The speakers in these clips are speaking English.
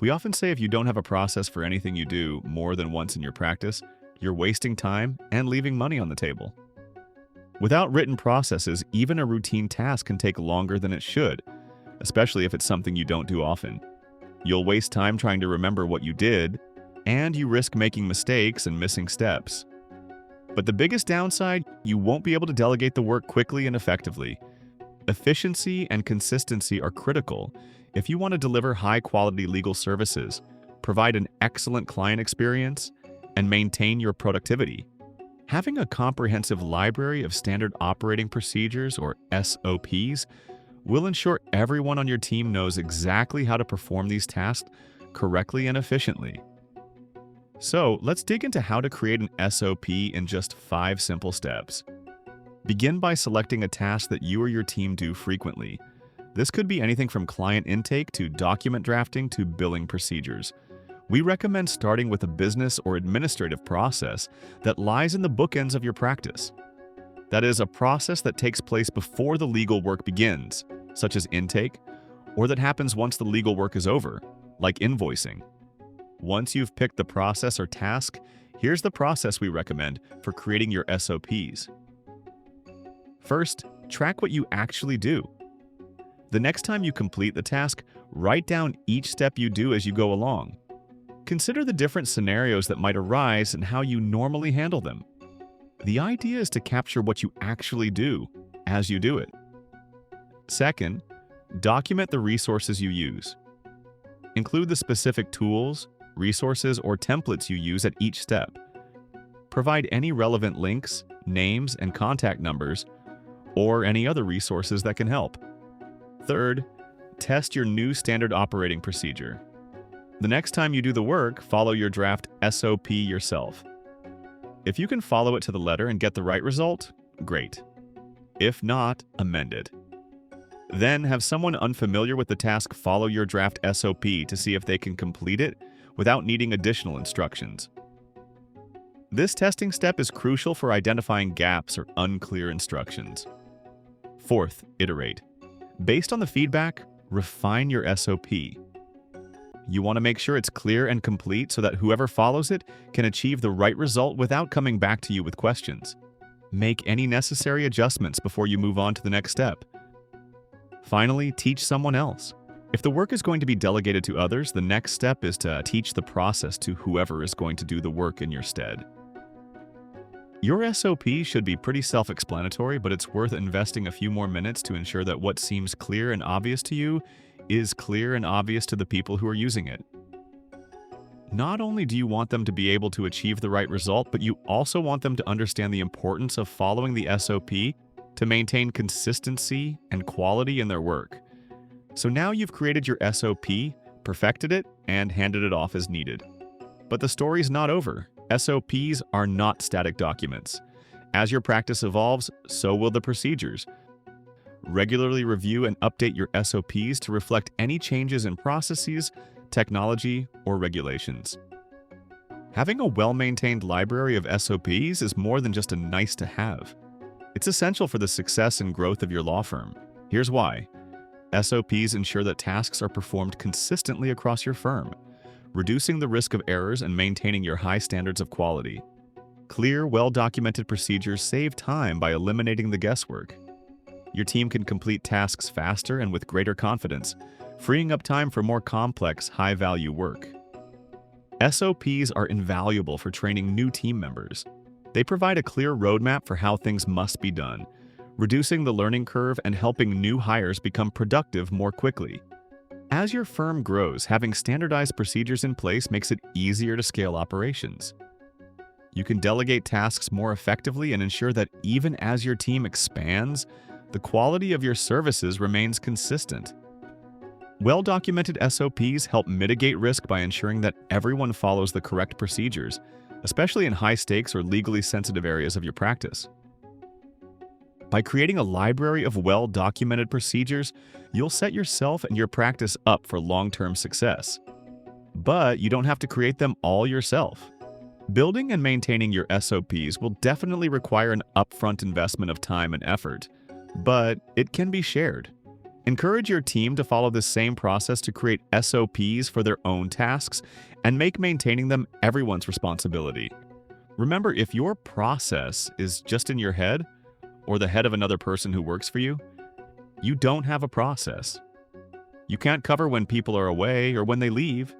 We often say if you don't have a process for anything you do more than once in your practice, you're wasting time and leaving money on the table. Without written processes, even a routine task can take longer than it should, especially if it's something you don't do often. You'll waste time trying to remember what you did, and you risk making mistakes and missing steps. But the biggest downside, you won't be able to delegate the work quickly and effectively. Efficiency and consistency are critical if you want to deliver high-quality legal services, provide an excellent client experience, and maintain your productivity. Having a comprehensive library of standard operating procedures, or SOPs, will ensure everyone on your team knows exactly how to perform these tasks correctly and efficiently. So, let's dig into how to create an SOP in just 5 simple steps. Begin by selecting a task that you or your team do frequently. This could be anything from client intake to document drafting to billing procedures. We recommend starting with a business or administrative process that lies in the bookends of your practice. That is, a process that takes place before the legal work begins, such as intake, or that happens once the legal work is over, like invoicing. Once you've picked the process or task, here's the process we recommend for creating your SOPs. First, track what you actually do. The next time you complete the task, write down each step you do as you go along. Consider the different scenarios that might arise and how you normally handle them. The idea is to capture what you actually do as you do it. Second, document the resources you use. Include the specific tools, resources, or templates you use at each step. Provide any relevant links, names, and contact numbers, or any other resources that can help. Third, test your new standard operating procedure. The next time you do the work, follow your draft SOP yourself. If you can follow it to the letter and get the right result, great. If not, amend it. Then have someone unfamiliar with the task follow your draft SOP to see if they can complete it without needing additional instructions. This testing step is crucial for identifying gaps or unclear instructions. Fourth, iterate. Based on the feedback, refine your SOP. You want to make sure it's clear and complete so that whoever follows it can achieve the right result without coming back to you with questions. Make any necessary adjustments before you move on to the next step. Finally, teach someone else. If the work is going to be delegated to others, the next step is to teach the process to whoever is going to do the work in your stead. Your SOP should be pretty self-explanatory, but it's worth investing a few more minutes to ensure that what seems clear and obvious to you is clear and obvious to the people who are using it. Not only do you want them to be able to achieve the right result, but you also want them to understand the importance of following the SOP to maintain consistency and quality in their work. So now you've created your SOP, perfected it, and handed it off as needed. But the story's not over. SOPs are not static documents. As your practice evolves, so will the procedures. Regularly review and update your SOPs to reflect any changes in processes, technology, or regulations. Having a well-maintained library of SOPs is more than just a nice-to-have. It's essential for the success and growth of your law firm. Here's why. SOPs ensure that tasks are performed consistently across your firm, reducing the risk of errors and maintaining your high standards of quality. Clear, well-documented procedures save time by eliminating the guesswork. Your team can complete tasks faster and with greater confidence, freeing up time for more complex, high-value work. SOPs are invaluable for training new team members. They provide a clear roadmap for how things must be done, reducing the learning curve and helping new hires become productive more quickly. As your firm grows, having standardized procedures in place makes it easier to scale operations. You can delegate tasks more effectively and ensure that even as your team expands, the quality of your services remains consistent. Well-documented SOPs help mitigate risk by ensuring that everyone follows the correct procedures, especially in high-stakes or legally sensitive areas of your practice. By creating a library of well-documented procedures, you'll set yourself and your practice up for long-term success. But you don't have to create them all yourself. Building and maintaining your SOPs will definitely require an upfront investment of time and effort, but it can be shared. Encourage your team to follow this same process to create SOPs for their own tasks and make maintaining them everyone's responsibility. Remember, if your process is just in your head or the head of another person who works for you, you don't have a process. You can't cover when people are away or when they leave.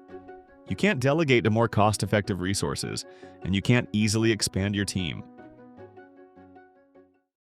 You can't delegate to more cost-effective resources, and you can't easily expand your team.